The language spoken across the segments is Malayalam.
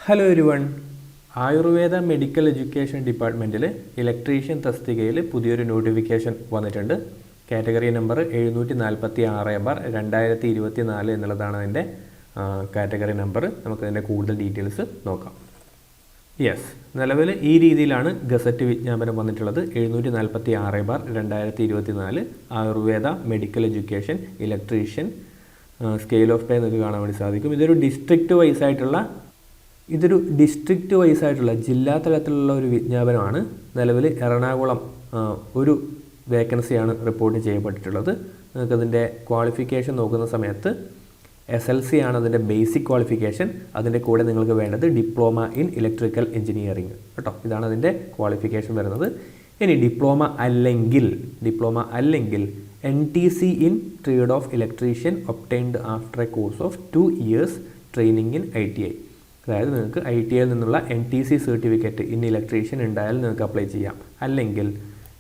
Hello everyone. Ayurveda medical education ഡിപ്പാർട്ട്മെൻറ്റിൽ ഇലക്ട്രീഷ്യൻ തസ്തികയിൽ പുതിയൊരു നോട്ടിഫിക്കേഷൻ വന്നിട്ടുണ്ട്. കാറ്റഗറി നമ്പർ 746/2024 എന്നുള്ളതാണ് അതിൻ്റെ കാറ്റഗറി നമ്പർ. നമുക്കതിൻ്റെ കൂടുതൽ ഡീറ്റെയിൽസ് നോക്കാം. യെസ്, നിലവിൽ ഈ രീതിയിലാണ് ഗസറ്റ് വിജ്ഞാപനം വന്നിട്ടുള്ളത്. 746/2024 Ayurveda medical education electrician scale of pay എന്നൊക്കെ കാണാൻ വേണ്ടി സാധിക്കും. ഇതൊരു ഡിസ്ട്രിക്റ്റ് വൈസ് ആയിട്ടുള്ള ജില്ലാ തലത്തിലുള്ള ഒരു വിജ്ഞാപനമാണ്. നിലവിൽ എറണാകുളം ഒരു വേക്കൻസിയാണ് റിപ്പോർട്ട് ചെയ്യപ്പെട്ടിട്ടുള്ളത്. നിങ്ങൾക്കതിൻ്റെ ക്വാളിഫിക്കേഷൻ നോക്കുന്ന സമയത്ത് SLC ആണ് അതിൻ്റെ ബേസിക് ക്വാളിഫിക്കേഷൻ. അതിൻ്റെ കൂടെ നിങ്ങൾക്ക് വേണ്ടത് ഡിപ്ലോമ ഇൻ ഇലക്ട്രിക്കൽ എഞ്ചിനീയറിംഗ് കേട്ടോ. ഇതാണ് അതിൻ്റെ ക്വാളിഫിക്കേഷൻ വരുന്നത്. ഇനി ഡിപ്ലോമ അല്ലെങ്കിൽ NTC in trade of electrician obtained after A course of 2 years training in ITI. അതായത് നിങ്ങൾക്ക് ITIയിൽ നിന്നുള്ള NTC സർട്ടിഫിക്കറ്റ് ഇൻ ഇലക്ട്രീഷ്യൻ ഉണ്ടായാൽ നിങ്ങൾക്ക് അപ്ലൈ ചെയ്യാം. അല്ലെങ്കിൽ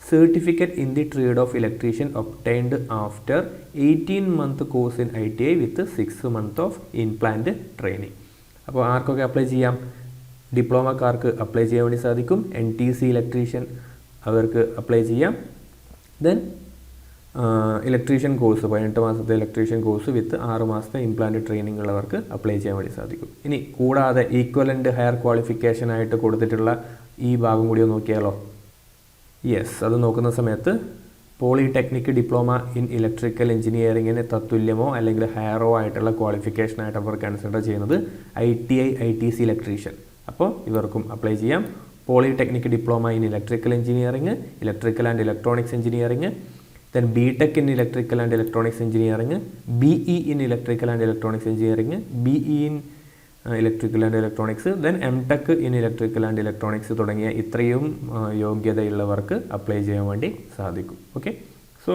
certificate in the trade of electrician obtained after 18-month course in ITI with 6 months of inplant training. അപ്പോൾ ആർക്കൊക്കെ അപ്ലൈ ചെയ്യാം? ഡിപ്ലോമക്കാർക്ക് അപ്ലൈ ചെയ്യാൻ വേണ്ടി സാധിക്കും. NTC ഇലക്ട്രീഷ്യൻ അവർക്ക് അപ്ലൈ ചെയ്യാം. ദെൻ ഇലക്ട്രീഷ്യൻ കോഴ്സ് 18 മാസത്തെ ഇലക്ട്രീഷ്യൻ കോഴ്സ് വിത്ത് 6 മാസത്തെ ഇംപ്ലാന്റ് ട്രെയിനിങ് ഉള്ളവർക്ക് അപ്ലൈ ചെയ്യാൻ വേണ്ടി സാധിക്കും. ഇനി കൂടാതെ ഈക്വലൻ്റ് ഹയർ ക്വാളിഫിക്കേഷൻ ആയിട്ട് കൊടുത്തിട്ടുള്ള ഈ ഭാഗം കൂടി ഒന്ന് നോക്കിയാലോ. യെസ്, അത് നോക്കുന്ന സമയത്ത് പോളിടെക്നിക് ഡിപ്ലോമ ഇൻ ഇലക്ട്രിക്കൽ എഞ്ചിനീയറിങ്ങിന് തത്തുല്യമോ അല്ലെങ്കിൽ ഹയറോ ആയിട്ടുള്ള ക്വാളിഫിക്കേഷനായിട്ട് അവർ കൺസിഡർ ചെയ്യുന്നത് ITI ITC ഇലക്ട്രീഷ്യൻ. അപ്പോൾ ഇവർക്കും അപ്ലൈ ചെയ്യാം. Polytechnic diploma in electrical engineering, electrical and electronics engineering, then BTech in Electrical and Electronics Engineering, BE in Electrical and Electronics Engineering, BE in Electrical and Electronics, then MTech in Electrical and Electronics തുടങ്ങിയ ഇത്രയും യോഗ്യതയുള്ളവർക്ക് അപ്ലൈ ചെയ്യാൻ വേണ്ടി സാധിക്കും. ഓക്കെ, സോ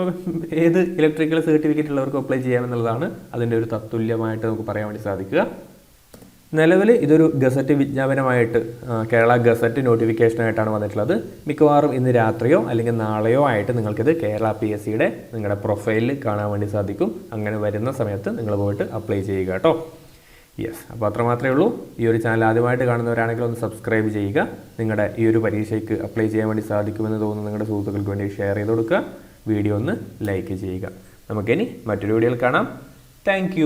ഏത് ഇലക്ട്രിക്കൽ സർട്ടിഫിക്കറ്റ് ഉള്ളവർക്ക് അപ്ലൈ ചെയ്യാമെന്നുള്ളതാണ് അതിൻ്റെ ഒരു തത്തുല്യമായിട്ട് നമുക്ക് പറയാൻ വേണ്ടി സാധിക്കുക. നിലവിൽ ഇതൊരു ഗസറ്റ് വിജ്ഞാപനമായിട്ട് കേരള ഗസറ്റ് നോട്ടിഫിക്കേഷനായിട്ടാണ് വന്നിട്ടുള്ളത്. മിക്കവാറും ഇന്ന് രാത്രിയോ അല്ലെങ്കിൽ നാളെയോ ആയിട്ട് നിങ്ങൾക്കിത് കേരള PSCയുടെ നിങ്ങളുടെ പ്രൊഫൈലിൽ കാണാൻ വേണ്ടി സാധിക്കും. അങ്ങനെ വരുന്ന സമയത്ത് നിങ്ങൾ പോയിട്ട് അപ്ലൈ ചെയ്യുക കേട്ടോ. യെസ്, അപ്പോൾ അത്ര മാത്രമേ ഉള്ളൂ. ഈ ഒരു ചാനൽ ആദ്യമായിട്ട് കാണുന്നവരാണെങ്കിൽ ഒന്ന് സബ്സ്ക്രൈബ് ചെയ്യുക. നിങ്ങളുടെ ഈ ഒരു പരീക്ഷയ്ക്ക് അപ്ലൈ ചെയ്യാൻ വേണ്ടി സാധിക്കുമെന്ന് തോന്നുന്നു നിങ്ങളുടെ സുഹൃത്തുക്കൾക്ക് വേണ്ടി ഷെയർ ചെയ്ത് കൊടുക്കുക. വീഡിയോ ഒന്ന് ലൈക്ക് ചെയ്യുക. നമുക്കിനി മറ്റൊരു വീഡിയോയിൽ കാണാം. താങ്ക്